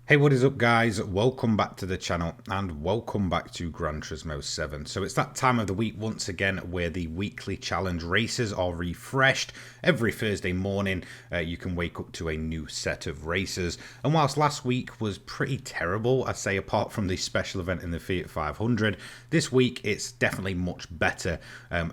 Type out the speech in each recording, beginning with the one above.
Hey, what is up guys? Welcome back to the channel and welcome back to Gran Turismo 7. So it's that time of the week once again where the weekly challenge races are refreshed. Every Thursday morning you can wake up to a new set of races. And whilst last week was pretty terrible, I'd say apart from the special event in the Fiat 500, this week it's definitely much better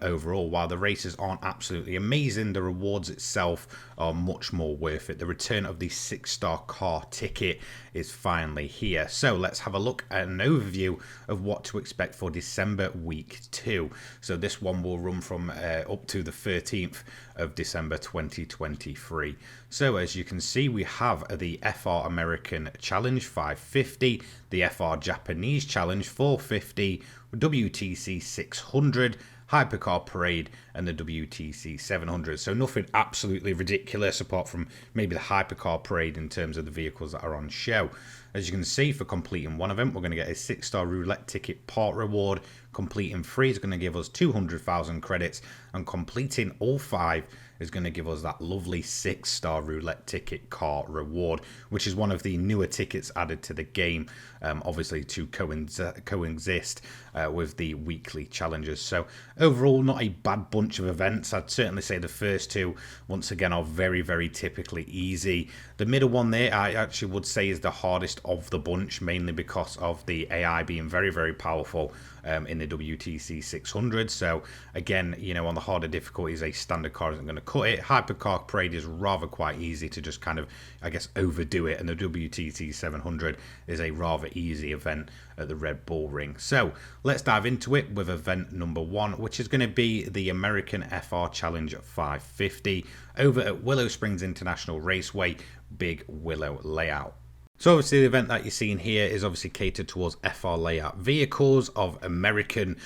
overall. While the races aren't absolutely amazing, the rewards itself are much more worth it. The return of the 6-star car ticket is finally here. So let's have a look at an overview of what to expect for December week 2. So this one will run from up to the 13th of December 2023. So as you can see, we have the FR American Challenge 550, the FR Japanese Challenge 450, WTC 600, Hypercar Parade and the WTC 700. So nothing absolutely ridiculous apart from maybe the Hypercar Parade in terms of the vehicles that are on show. As you can see, for completing one event, we're going to get a 6-star roulette ticket part reward. Completing 3 is going to give us 200,000 credits, and completing all 5 is going to give us that lovely 6-star roulette ticket car reward, which is one of the newer tickets added to the game, obviously to coexist with the weekly challenges. So overall, not a bad bunch of events. I'd certainly say the first two, once again, are very, very typically easy. The middle one there, I actually would say is the hardest of the bunch, mainly because of the AI being very, very powerful in the WTC 600. So again, you know, on the harder difficulties, a standard car isn't going to cut it. Hypercar Parade is rather quite easy to just kind of, I guess, overdo it, and the WTC 700 is a rather easy event at the Red Bull Ring. So let's dive into it with event number 1, which is going to be the American FR Challenge 550 over at Willow Springs International Raceway, Big Willow layout. So obviously the event that you're seeing here is obviously catered towards FR layout vehicles of American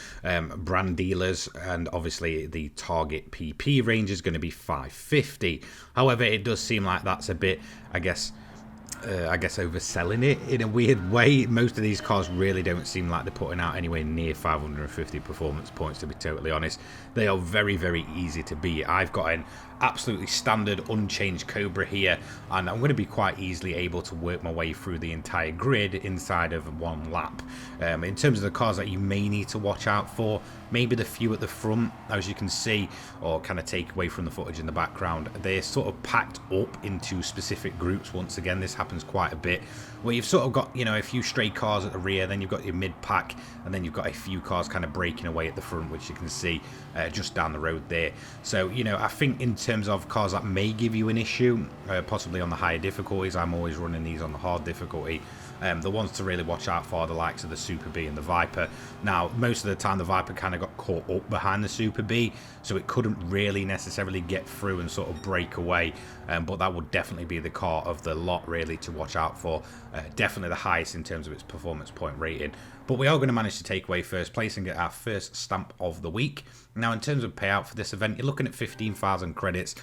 brand dealers, and obviously the target PP range is going to be 550. However, it does seem like that's a bit, I guess overselling it in a weird way. Most of these cars really don't seem like they're putting out anywhere near 550 performance points, to be totally honest. They are very, very easy to beat. I've got an absolutely standard unchanged Cobra here, and I'm going to be quite easily able to work my way through the entire grid inside of one lap. In terms of the cars that you may need to watch out for, maybe the few at the front, as you can see, or kind of take away from the footage in the background, they're sort of packed up into specific groups. Once again, this happens quite a bit, where you've sort of got, you know, a few stray cars at the rear, then you've got your mid-pack, and then you've got a few cars kind of breaking away at the front, which you can see just down the road there. So, you know, I think in terms of cars that may give you an issue, possibly on the higher difficulties, I'm always running these on the hard difficulty. The ones to really watch out for are the likes of the Super B and the Viper. Now, most of the time the Viper kind of got caught up behind the Super B, so it couldn't really necessarily get through and sort of break away, but that would definitely be the car of the lot really to watch out for. Definitely the highest in terms of its performance point rating. But we are going to manage to take away first place and get our first stamp of the week. Now, in terms of payout for this event, you're looking at 15,000 credits,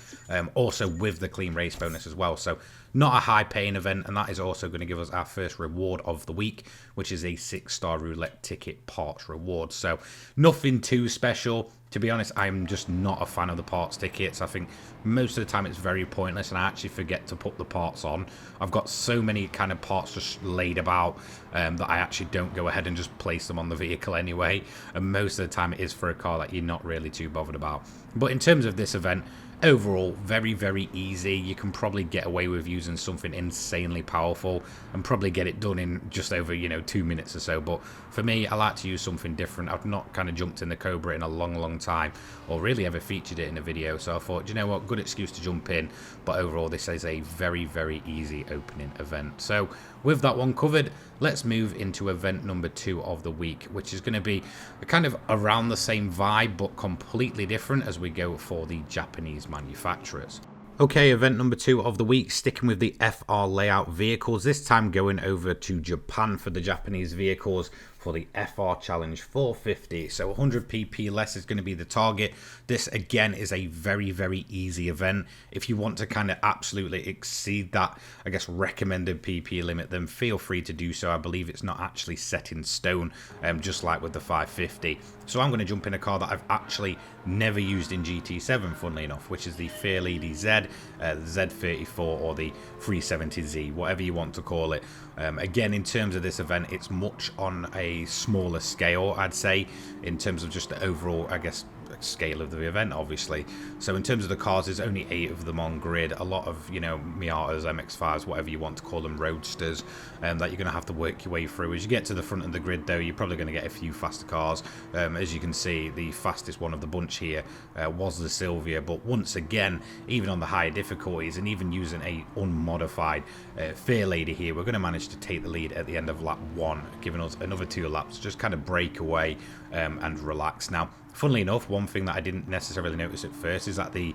also with the clean race bonus as well. So not a high paying event, and that is also going to give us our first reward of the week, which is a 6-star roulette ticket parts reward. So nothing too special. To be honest, I'm just not a fan of the parts tickets. I think most of the time it's very pointless, and I actually forget to put the parts on. I've got so many kind of parts just laid about that I actually don't go ahead and just place them on the vehicle anyway. And most of the time it is for a car that you're not really too bothered about. But in terms of this event, overall, very, very easy. You can probably get away with using something insanely powerful and probably get it done in just over, you know, 2 minutes or so. But for me, I like to use something different. I've not kind of jumped in the Cobra in a long, long time, or really ever featured it in a video. So I thought, you know what, good excuse to jump in. But overall, this is a very, very easy opening event. So with that one covered, let's move into event number 2 of the week, which is going to be kind of around the same vibe, but completely different as we go for the Japanese manufacturers. Okay, event number 2 of the week, sticking with the FR layout vehicles, this time going over to Japan for the Japanese vehicles for the FR Challenge 450. So 100 PP less is going to be the target. This again is a very, very easy event. If you want to kind of absolutely exceed that, I guess, recommended PP limit, then feel free to do so. I believe it's not actually set in stone, just like with the 550. So I'm going to jump in a car that I've actually never used in GT7, funnily enough, which is the Fairlady Z, the Z34 or the 370Z, whatever you want to call it. Again, in terms of this event, it's much on a smaller scale, I'd say, in terms of just the overall, I guess, scale of the event, obviously. So in terms of the cars, there's only 8 of them on grid. A lot of, you know, Miatas, MX-5s, whatever you want to call them, roadsters, that you're going to have to work your way through. As you get to the front of the grid, though, you're probably going to get a few faster cars. As you can see, the fastest one of the bunch here was the Sylvia, but once again, even on the higher difficulties and even using a unmodified Fairlady here, we're going to manage to take the lead at the end of lap 1, giving us another 2 laps, just kind of break away and relax. Now, funnily enough, one thing that I didn't necessarily notice at first is that the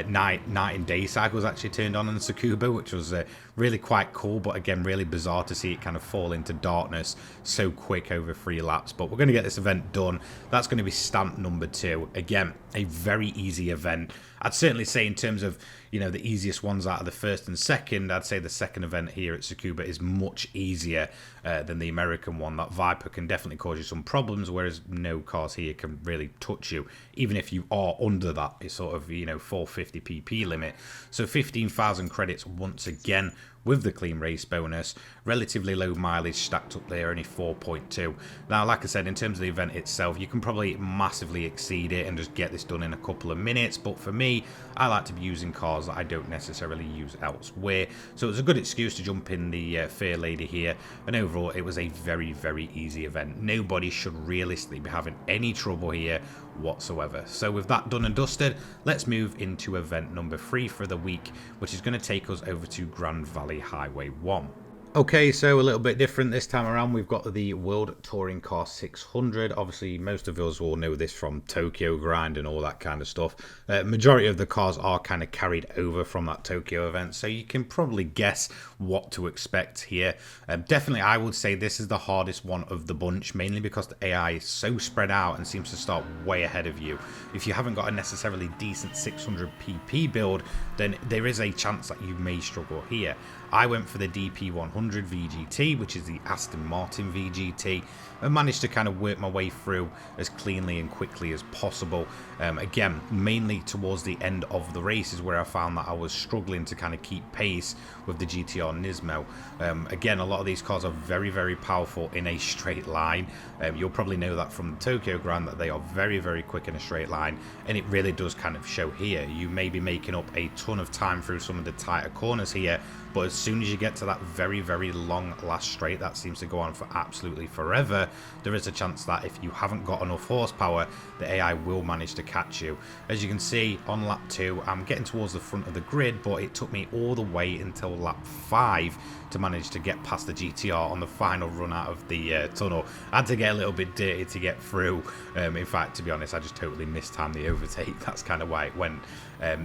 night and day cycles actually turned on the Tsukuba, which was really quite cool, but again, really bizarre to see it kind of fall into darkness so quick over 3 laps. But we're going to get this event done. That's going to be stamp number 2. Again, a very easy event. I'd certainly say in terms of, you know, the easiest ones out of the first and second, I'd say the second event here at Tsukuba is much easier than the American one. That Viper can definitely cause you some problems, whereas no cars here can really touch you, even if you are under that sort of, you know, 450 PP limit. So 15,000 credits once again with the clean race bonus. Relatively low mileage stacked up there, only 4.2. Now, like I said, in terms of the event itself, you can probably massively exceed it and just get this done in a couple of minutes. But for me, I like to be using cars that I don't necessarily use elsewhere. So it was a good excuse to jump in the Fairlady here. And overall, it was a very, very easy event. Nobody should realistically be having any trouble here whatsoever. So with that done and dusted, let's move into event number 3 for the week, which is going to take us over to Grand Valley Highway 1. Okay, so a little bit different this time around. We've got the World Touring Car 600. Obviously, most of us will know this from Tokyo Grind and all that kind of stuff. Majority of the cars are kind of carried over from that Tokyo event, so you can probably guess what to expect here. Definitely, I would say this is the hardest one of the bunch, mainly because the AI is so spread out and seems to start way ahead of you. If you haven't got a necessarily decent 600 PP build, then there is a chance that you may struggle here. I went for the DP100 VGT, which is the Aston Martin VGT, and managed to kind of work my way through as cleanly and quickly as possible. Again, mainly towards the end of the race is where I found that I was struggling to kind of keep pace with the GTR Nismo. Again, a lot of these cars are very, very powerful in a straight line. You'll probably know that from the Tokyo Grand, that they are very, very quick in a straight line, and it really does kind of show here. You may be making up a ton of time through some of the tighter corners here, but as soon as you get to that very, very long last straight that seems to go on for absolutely forever, there is a chance that if you haven't got enough horsepower, the AI will manage to catch you. As you can see, on lap 2, I'm getting towards the front of the grid, but it took me all the way until lap 5 to manage to get past the GTR on the final run out of the tunnel. I had to get a little bit dirty to get through. In fact, to be honest, I just totally mistimed the overtake. That's kind of why it went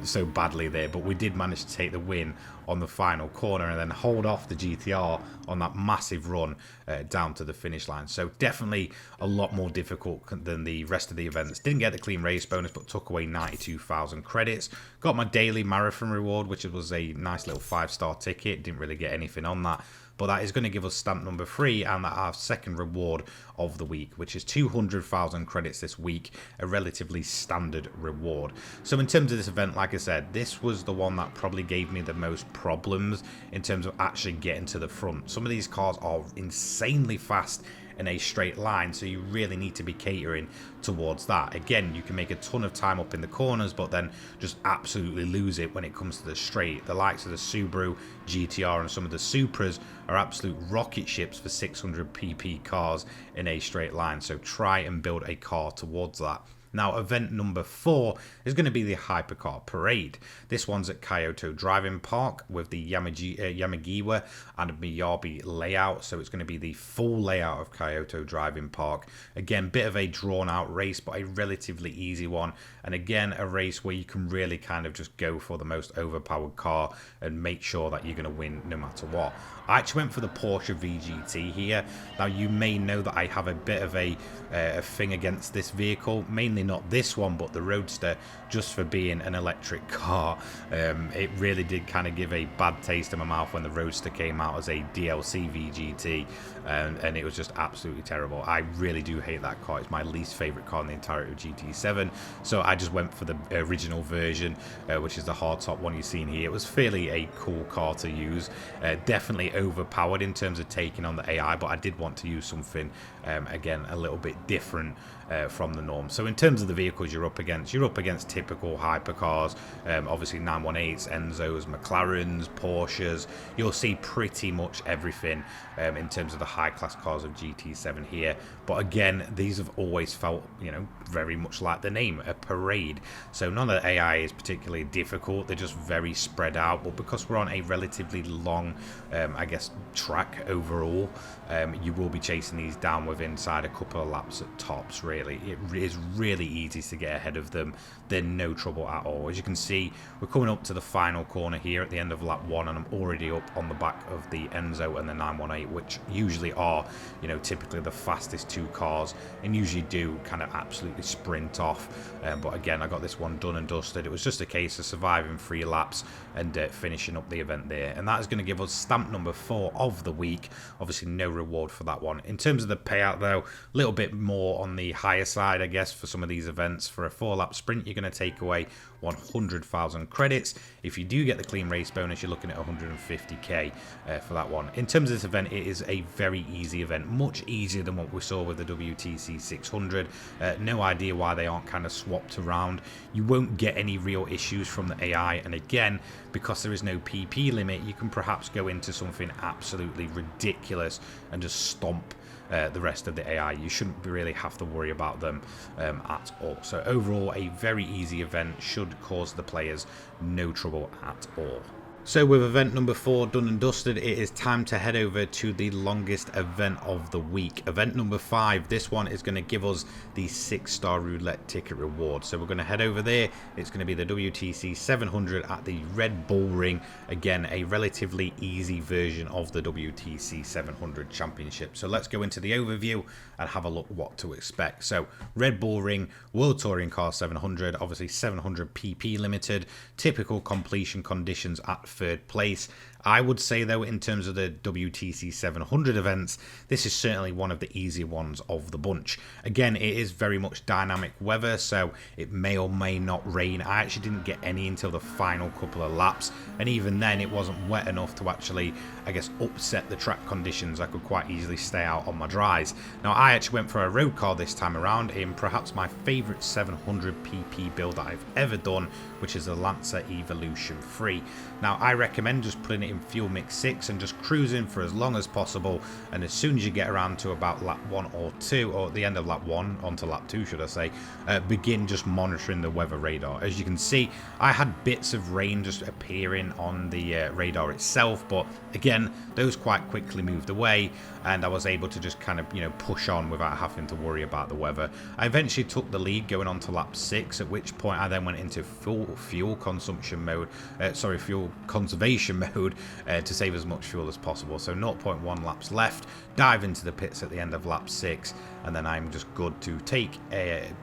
so badly there, but we did manage to take the win on the final corner and then hold off the GTR on that massive run down to the finish line. So definitely a lot more difficult than the rest of the events. Didn't get the clean race bonus, but took away 92,000 credits. Got my daily marathon reward, which was a nice little 5-star ticket. Didn't really get anything on that, but that is going to give us stamp number 3 and our second reward of the week, which is 200,000 credits this week, a relatively standard reward. So in terms of this event, like I said, this was the one that probably gave me the most problems in terms of actually getting to the front. Some of these cars are insanely fast in a straight line, so you really need to be catering towards that. Again, you can make a ton of time up in the corners, but then just absolutely lose it when it comes to the straight. The likes of the Subaru GTR and some of the Supras are absolute rocket ships for 600 PP cars in a straight line, so try and build a car towards that. Now, event number 4 is going to be the Hypercar Parade. This one's at Kyoto Driving Park with the Yamagiwa and Miyabi layout. So it's going to be the full layout of Kyoto Driving Park. Again, bit of a drawn out race, but a relatively easy one. And again, a race where you can really kind of just go for the most overpowered car and make sure that you're going to win no matter what. I actually went for the Porsche VGT here. Now, you may know that I have a bit of a thing against this vehicle, mainly not this one, but the Roadster, just for being an electric car. It really did kind of give a bad taste in my mouth when the Roadster came out as a DLC VGT, and it was just absolutely terrible. I really do hate that car. It's my least favorite car in the entirety of GT7, so I just went for the original version, which is the hardtop one you've seen here. It was fairly a cool car to use, definitely overpowered in terms of taking on the AI, but I did want to use something again a little bit different from the norm. So in terms of the vehicles you're up against typical hypercars, obviously 918s, Enzos, McLarens, Porsches. You'll see pretty much everything in terms of the high class cars of GT7 here. But again, these have always felt, you know, very much like the name, a parade. So none of the AI is particularly difficult. They're just very spread out. But because we're on a relatively long, I guess, track overall, you will be chasing these down with inside a couple of laps at tops, really. It is really easy to get ahead of them. They're no trouble at all. As you can see, we're coming up to the final corner here at the end of lap 1, and I'm already up on the back of the Enzo and the 918, which usually are, you know, typically the fastest two cars, and usually do kind of absolutely sprint off. But again, I got this one done and dusted. It was just a case of surviving 3 laps and finishing up the event there, and that is going to give us stamp number 4 of the week. Obviously no reward for that one. In terms of the payout though, a little bit more on the higher side, I guess, for some of these events. For a 4-lap sprint, you're going to take away 100,000 credits. If you do get the clean race bonus, you're looking at 150k for that one. In terms of this event, it is a very easy event, much easier than what we saw with the WTC 600. No idea why they aren't kind of swapped around. You won't get any real issues from the AI, and again, because there is no PP limit, you can perhaps go into something absolutely ridiculous and just stomp the rest of the AI. You shouldn't really have to worry about them at all. So overall, a very easy event, should cause the players no trouble at all. So with event number 4 done and dusted, it is time to head over to the longest event of the week. Event number 5, this one is going to give us the 6-star roulette ticket reward. So we're going to head over there. It's going to be the WTC 700 at the Red Bull Ring. Again, a relatively easy version of the WTC 700 Championship. So let's go into the overview and have a look what to expect. So Red Bull Ring, World Touring Car 700, obviously 700 PP limited, typical completion conditions at 3rd place. I would say though, in terms of the WTC 700 events, this is certainly one of the easier ones of the bunch. Again, it is very much dynamic weather, so it may or may not rain. I actually didn't get any until the final couple of laps, and even then it wasn't wet enough to actually, I guess, upset the track conditions. I could quite easily stay out on my dries. Now, I actually went for a road car this time around in perhaps my favourite 700 PP build that I've ever done, which is the Lancer Evolution 3. Now, I recommend just putting it in fuel mix 6 and just cruising for as long as possible, and as soon as you get around to about lap 1 or 2, or at the end of lap 1 onto lap 2 should I say, begin just monitoring the weather radar. As you can see, I had bits of rain just appearing on the radar itself, but again, those quite quickly moved away, and I was able to just kind of, you know, push on without having to worry about the weather. I eventually took the lead going on to lap 6, at which point I then went into fuel consumption mode, fuel conservation mode, to save as much fuel as possible. So 0.1 laps left, dive into the pits at the end of lap 6, and then I'm just good to take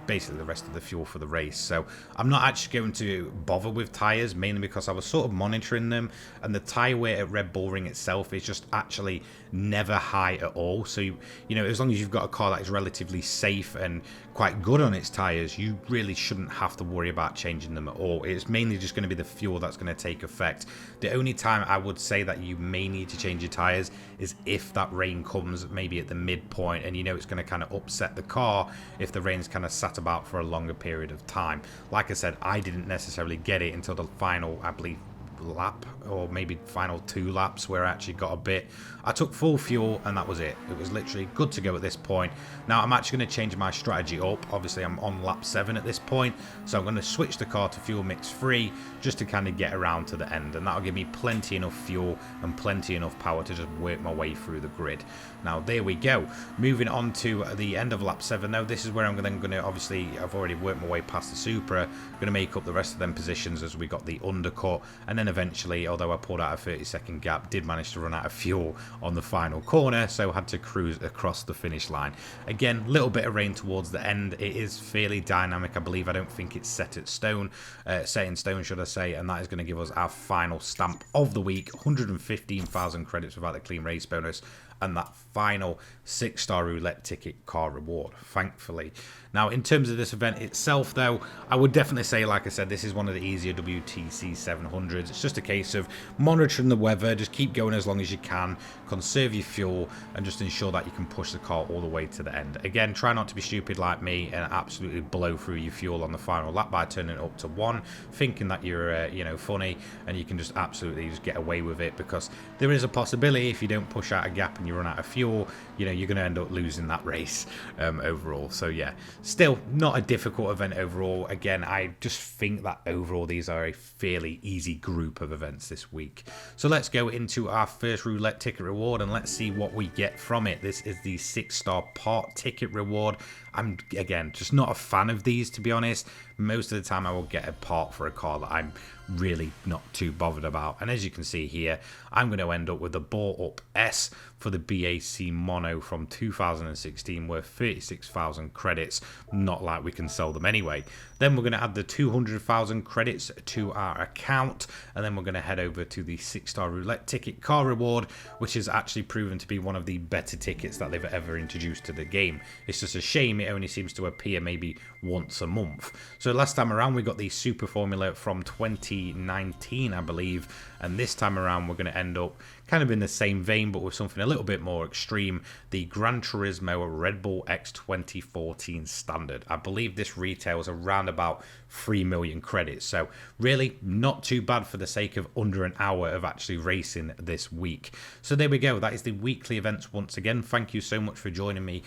basically the rest of the fuel for the race. So I'm not actually going to bother with tyres, mainly because I was sort of monitoring them, and the tyre weight at Red Bull Ring itself is just actually never high at all. So you know, as long as you've got a car that is relatively safe and quite good on its tyres, you really shouldn't have to worry about changing them at all. It's mainly just going to be the fuel that's going to take effect. The only time I would say that you may need to change your tyres is if that rain comes maybe at the midpoint, and you know it's going to kind of upset the car if the rain's kind of sat about for a longer period of time. Like I said, I didn't necessarily get it until the final, I believe, lap, or maybe final 2 laps where I actually got a bit. I took full fuel and that was it. It was literally good to go at this point. Now I'm actually going to change my strategy up. Obviously I'm on lap 7 at this point, so I'm going to switch the car to fuel mix free just to kind of get around to the end, and that'll give me plenty enough fuel and plenty enough power to just work my way through the grid. Now there we go. Moving on to the end of lap 7 now. This is where I'm then going to, obviously I've already worked my way past the Supra, going to make up the rest of them positions as we got the undercut, and then eventually, although I pulled out a 30-second gap, did manage to run out of fuel on the final corner, so had to cruise across the finish line. Again, little bit of rain towards the end. It is fairly dynamic, I believe. I don't think it's set in stone, should I say, and that is going to give us our final stamp of the week, 115,000 credits without the clean race bonus, and that final 6-star roulette ticket car reward, thankfully. Now, in terms of this event itself, though, I would definitely say, like I said, this is one of the easier WTC 700s. It's just a case of monitoring the weather, just keep going as long as you can, conserve your fuel, and just ensure that you can push the car all the way to the end. Again, try not to be stupid like me and absolutely blow through your fuel on the final lap by turning it up to 1, thinking that you're, funny, and you can just absolutely just get away with it, because there is a possibility if you don't push out a gap and you run out of fuel, you're going to end up losing that race overall. So yeah, still not a difficult event overall. Again, I just think that overall these are a fairly easy group of events this week. So let's go into our first roulette ticket reward and let's see what we get from it. This is the 6-star part ticket reward. I'm, again, just not a fan of these, to be honest. Most of the time I will get a part for a car that I'm really not too bothered about. And as you can see here, I'm going to end up with the bought up S for the BAC Mono from 2016 worth 36,000 credits. Not like we can sell them anyway. Then we're going to add the 200,000 credits to our account, and then we're going to head over to the 6-star roulette ticket car reward, which has actually proven to be one of the better tickets that they've ever introduced to the game. It's just a shame it only seems to appear maybe once a month. So last time around we got the Super Formula from 2019, I believe, and this time around we're going to end up kind of in the same vein but with something a little bit more extreme, the Gran Turismo Red Bull X 2014 Standard. I believe this retails around about 3 million credits, so really not too bad for the sake of under an hour of actually racing this week. So there we go, that is the weekly events once again. Thank you so much for joining me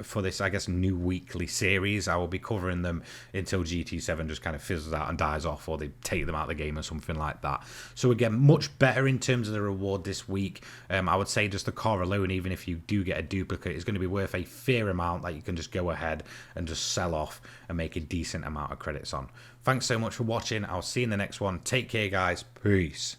for this, I guess, new weekly series. I will be covering them until GT7 just kind of fizzles out and dies off, or they take them out of the game or something like that. So again, much better in terms of the reward this week. I would say just the car alone, even if you do get a duplicate, is going to be worth a fair amount that you can just go ahead and just sell off and make a decent amount of credits on. Thanks so much for watching. I'll see you in the next one. Take care, guys. Peace.